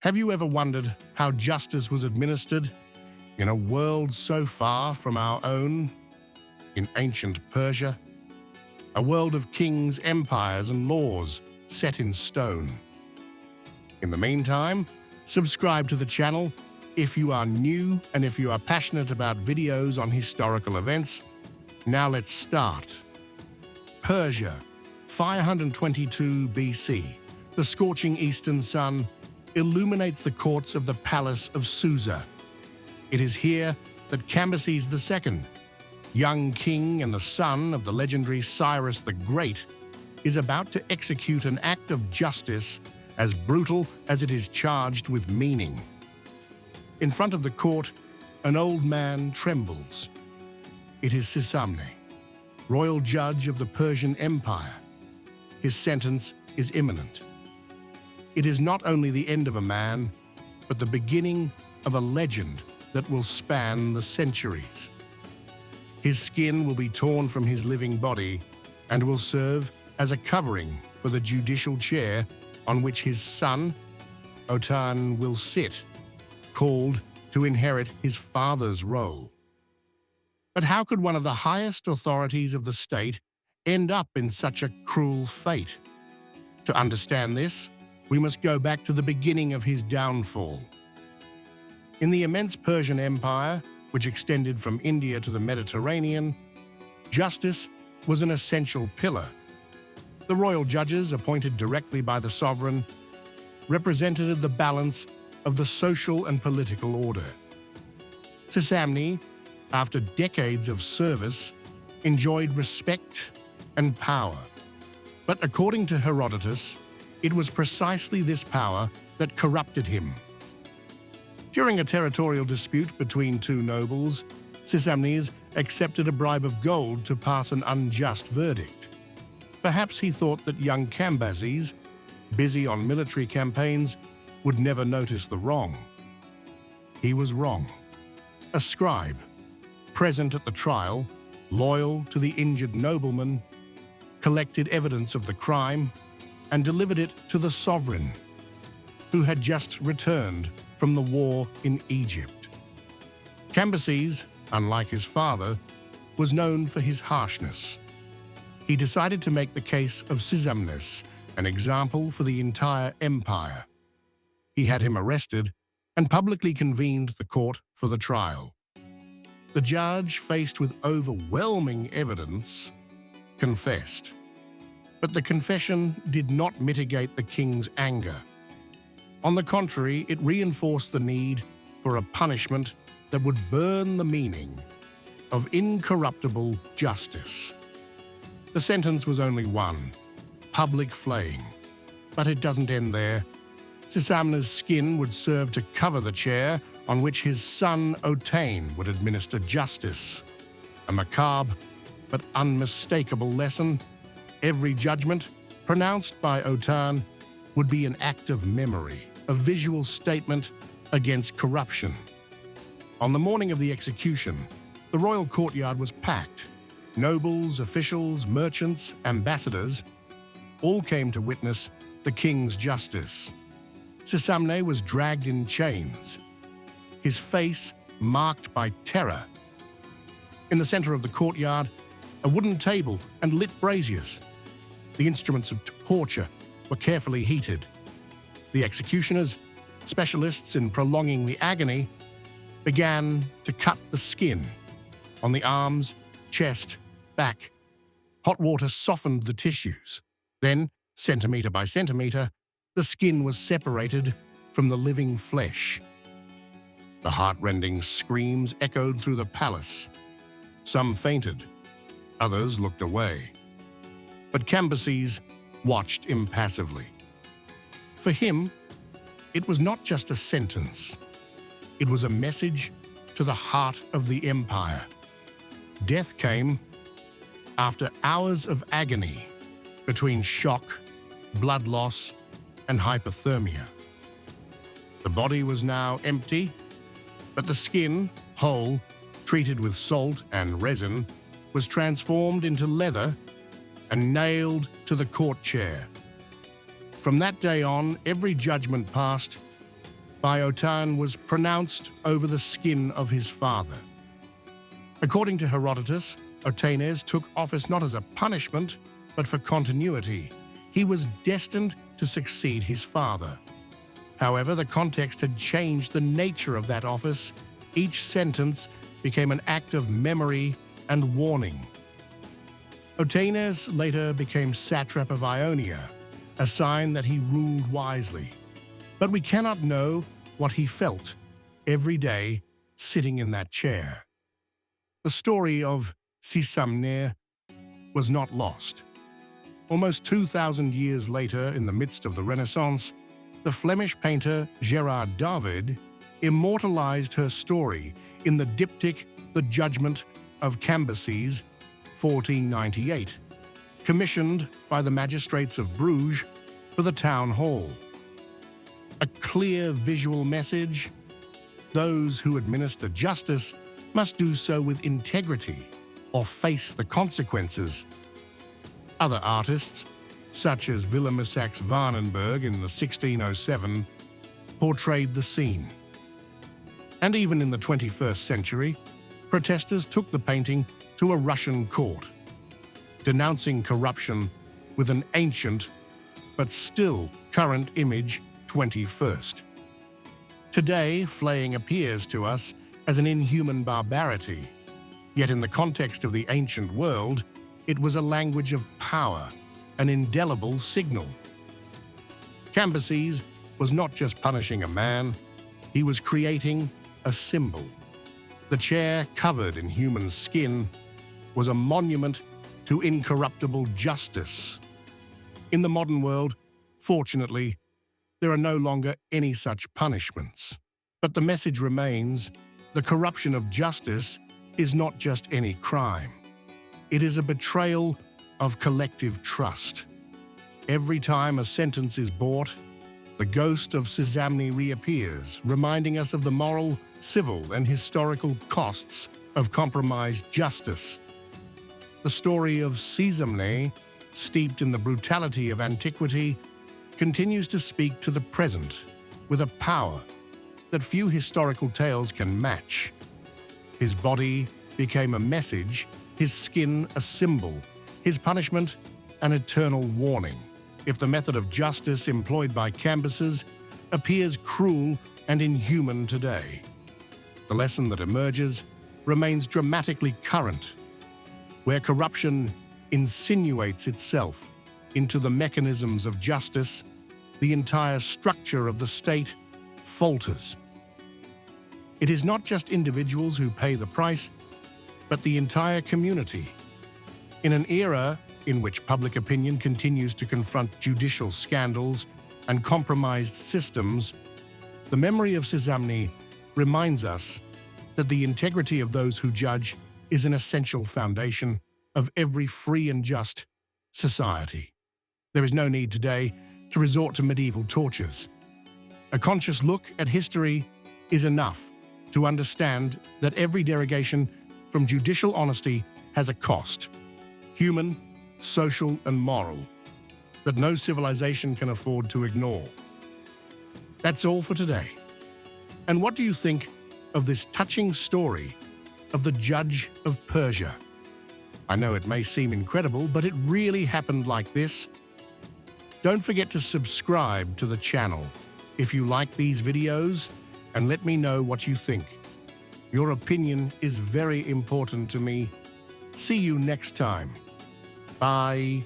Have you ever wondered how justice was administered in a world so far from our own, in ancient Persia? A world of kings, empires, and laws set in stone. In the meantime, subscribe to the channel if you are new and if you are passionate about videos on historical events. Now let's start. Persia, 522 BC. The scorching eastern sun illuminates the courts of the palace of Susa. It is here that Cambyses II, young king and the son of the legendary Cyrus the Great, is about to execute an act of justice as brutal as it is charged with meaning. In front of the court, an old man trembles. It is Sisamne, royal judge of the Persian Empire. His sentence is imminent. It is not only the end of a man, but the beginning of a legend that will span the centuries. His skin will be torn from his living body and will serve as a covering for the judicial chair on which his son, Otan, will sit, called to inherit his father's role. But how could one of the highest authorities of the state end up in such a cruel fate? To understand this, we must go back to the beginning of his downfall. In the immense Persian Empire, which extended from India to the Mediterranean, justice was an essential pillar. The royal judges, appointed directly by the sovereign, represented the balance of the social and political order. Sisamne, after decades of service, enjoyed respect and power. But according to Herodotus, it was precisely this power that corrupted him. During a territorial dispute between two nobles, Sisamnes accepted a bribe of gold to pass an unjust verdict. Perhaps he thought that young Cambyses, busy on military campaigns, would never notice the wrong. He was wrong. A scribe, present at the trial, loyal to the injured nobleman, collected evidence of the crime and delivered it to the sovereign, who had just returned from the war in Egypt. Cambyses, unlike his father, was known for his harshness. He decided to make the case of Sisamnes an example for the entire empire. He had him arrested and publicly convened the court for the trial. The judge, faced with overwhelming evidence, confessed. But the confession did not mitigate the king's anger. On the contrary, it reinforced the need for a punishment that would burn the meaning of incorruptible justice. The sentence was only one: public flaying. But it doesn't end there. Sisamne's skin would serve to cover the chair on which his son Otan would administer justice. A macabre but unmistakable lesson. Every judgment pronounced by Otan would be an act of memory, a visual statement against corruption. On the morning of the execution, the royal courtyard was packed. Nobles, officials, merchants, ambassadors all came to witness the king's justice. Sisamne was dragged in chains, his face marked by terror. In the center of the courtyard, a wooden table and lit braziers. The instruments of torture were carefully heated. The executioners, specialists in prolonging the agony, began to cut the skin on the arms, chest, back. Hot water softened the tissues. Then, centimeter by centimeter, the skin was separated from the living flesh. The heart-rending screams echoed through the palace. Some fainted, others looked away. But Cambyses watched impassively. For him, it was not just a sentence. It was a message to the heart of the empire. Death came after hours of agony between shock, blood loss, and hypothermia. The body was now empty, but the skin, whole, treated with salt and resin, was transformed into leather and nailed to the court chair. From that day on, every judgment passed by Otan was pronounced over the skin of his father. According to Herodotus, Otanes took office not as a punishment, but for continuity. He was destined to succeed his father. However, the context had changed the nature of that office. Each sentence became an act of memory and warning. Otanes later became satrap of Ionia, a sign that he ruled wisely. But we cannot know what he felt every day sitting in that chair. The story of Sisamnir was not lost. Almost 2,000 years later, in the midst of the Renaissance, the Flemish painter Gerard David immortalized her story in the diptych The Judgment of Cambyses, 1498, commissioned by the magistrates of Bruges for the town hall. A clear visual message: those who administer justice must do so with integrity or face the consequences. Other artists, such as Willem Isaacs Varnenberg in 1607, portrayed the scene. And even in the 21st century, protesters took the painting to a Russian court, denouncing corruption with an ancient but still current image, 21st. Today, flaying appears to us as an inhuman barbarity, yet in the context of the ancient world, it was a language of power, an indelible signal. Cambyses was not just punishing a man, he was creating a symbol. The chair, covered in human skin, was a monument to incorruptible justice. In the modern world, fortunately, there are no longer any such punishments. But the message remains: the corruption of justice is not just any crime. It is a betrayal of collective trust. Every time a sentence is bought, the ghost of Sisamni reappears, reminding us of the moral, civil, and historical costs of compromised justice. The story of Sisamne, steeped in the brutality of antiquity, continues to speak to the present with a power that few historical tales can match. His body became a message, his skin a symbol, his punishment an eternal warning. If the method of justice employed by Cambyses appears cruel and inhuman today, the lesson that emerges remains dramatically current. Where corruption insinuates itself into the mechanisms of justice, the entire structure of the state falters. It is not just individuals who pay the price, but the entire community. In an era in which public opinion continues to confront judicial scandals and compromised systems, the memory of Sisamni reminds us that the integrity of those who judge is an essential foundation of every free and just society. There is no need today to resort to medieval tortures. A conscious look at history is enough to understand that every derogation from judicial honesty has a cost, human, social, and moral, that no civilization can afford to ignore. That's all for today. And what do you think of this touching story of the judge of Persia? I know it may seem incredible, but it really happened like this. Don't forget to subscribe to the channel if you like these videos, and let me know what you think. Your opinion is very important to me. See you next time. Bye.